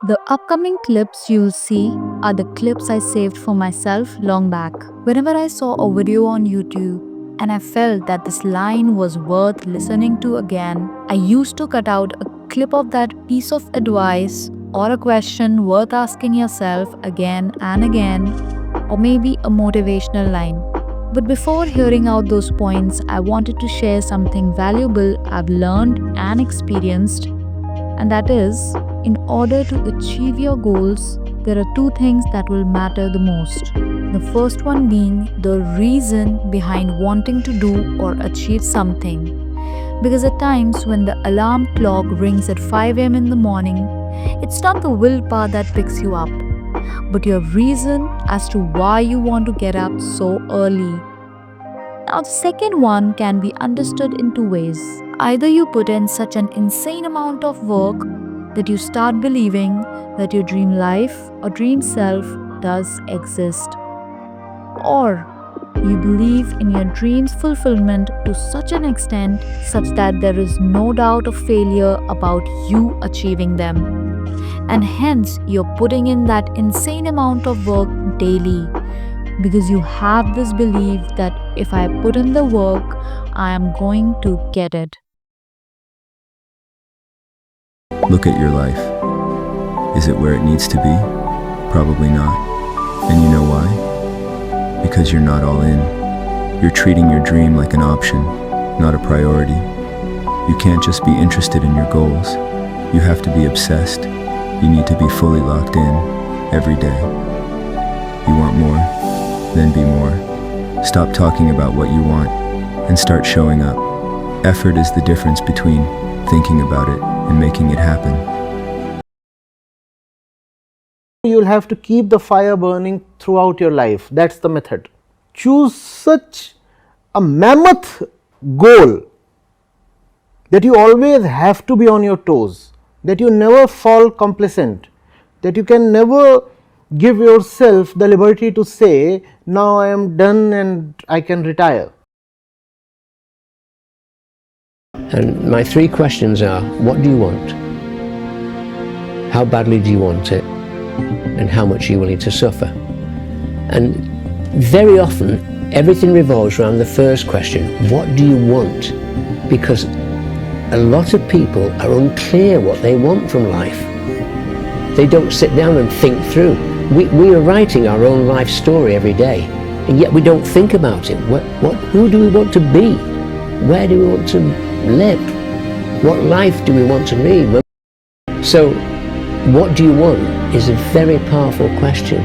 The upcoming clips you'll see are the clips I saved for myself long back. Whenever I saw a video on YouTube and I felt that this line was worth listening to again, I used to cut out a clip of that piece of advice or a question worth asking yourself again and again, or maybe a motivational line. But before hearing out those points, I wanted to share something valuable I've learned and experienced, and that is, in order to achieve your goals, there are two things that will matter the most. The first one being the reason behind wanting to do or achieve something. Because at times when the alarm clock rings at 5 am in the morning, it's not the willpower that picks you up, but your reason as to why you want to get up so early. Now, the second one can be understood in two ways. Either you put in such an insane amount of work that you start believing that your dream life or dream self does exist, or you believe in your dream's fulfillment to such an extent such that there is no doubt of failure about you achieving them. And hence, you're putting in that insane amount of work daily because you have this belief that if I put in the work, I am going to get it. Look at your life. Is it where it needs to be? Probably not. And you know why? Because you're not all in. You're treating your dream like an option, not a priority. You can't just be interested in your goals. You have to be obsessed. You need to be fully locked in every day. You want more? Then be more. Stop talking about what you want and start showing up. Effort is the difference between thinking about it and making it happen. You'll have to keep the fire burning throughout your life. That's the method. Choose such a mammoth goal that you always have to be on your toes, that you never fall complacent, that you can never give yourself the liberty to say, now I am done and I can retire. And my three questions are, what do you want? How badly do you want it? And how much are you willing to suffer? And very often, everything revolves around the first question, what do you want? Because a lot of people are unclear what they want from life. They don't sit down and think through. We are writing our own life story every day, and yet we don't think about it. Who do we want to be? Where do we want to live? What life do we want to lead? So, what do you want is a very powerful question.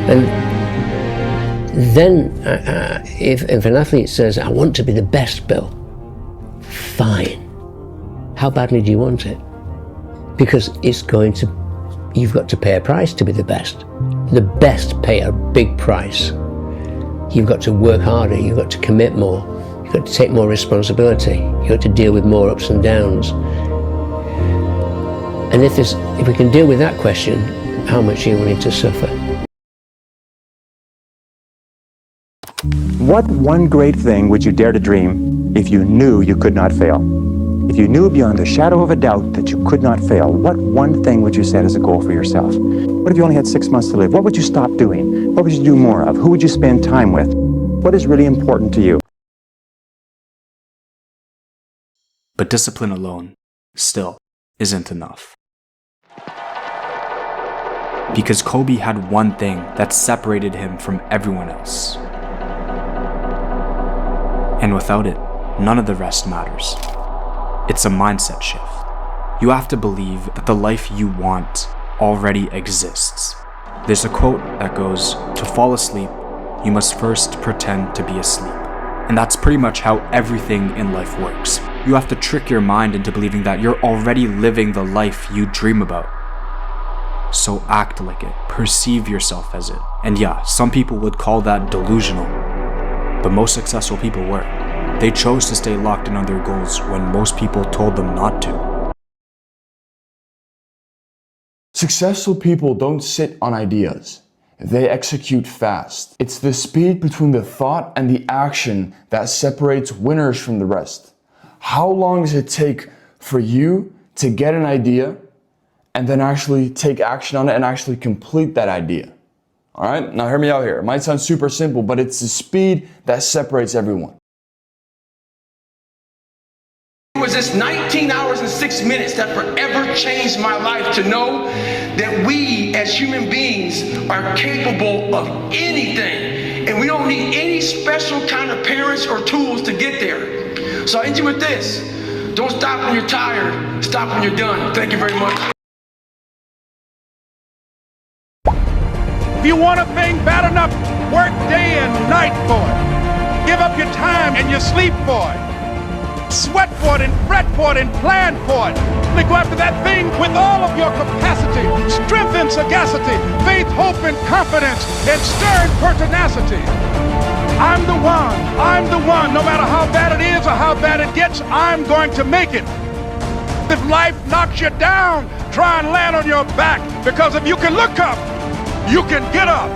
And then, if an athlete says, I want to be the best, Bill, fine. How badly do you want it? Because you've got to pay a price to be the best. The best pay a big price. You've got to work harder, you've got to commit more, you've got to take more responsibility, you've got to deal with more ups and downs. And if we can deal with that question, how much are you willing to suffer? What one great thing would you dare to dream if you knew you could not fail? If you knew beyond a shadow of a doubt that you could not fail, what one thing would you set as a goal for yourself? What if you only had 6 months to live? What would you stop doing? What would you do more of? Who would you spend time with? What is really important to you? But discipline alone still isn't enough. Because Kobe had one thing that separated him from everyone else. And without it, none of the rest matters. It's a mindset shift. You have to believe that the life you want already exists. There's a quote that goes, to fall asleep, you must first pretend to be asleep. And that's pretty much how everything in life works. You have to trick your mind into believing that you're already living the life you dream about. So act like it, perceive yourself as it. And yeah, some people would call that delusional, but most successful people were. They chose to stay locked in on their goals when most people told them not to. Successful people don't sit on ideas. They execute fast. It's the speed between the thought and the action that separates winners from the rest. How long does it take for you to get an idea and then actually take action on it and actually complete that idea. All right, now hear me out here. It might sound super simple, but it's the speed that separates everyone. It was this 19 hours and 6 minutes that forever changed my life, to know that we as human beings are capable of anything, and we don't need any special kind of parents or tools to get there. So I end you with this: don't stop when you're tired, stop when you're done. Thank you very much. If you want a thing bad enough, work day and night for it. Give up your time and your sleep for it. Sweat for it and fret for it and plan for it. Go after that thing with all of your capacity, strength and sagacity, faith, hope and confidence, and stern pertinacity. I'm the one, no matter how bad it is or how bad it gets, I'm going to make it. If life knocks you down, try and land on your back, because if you can look up, you can get up.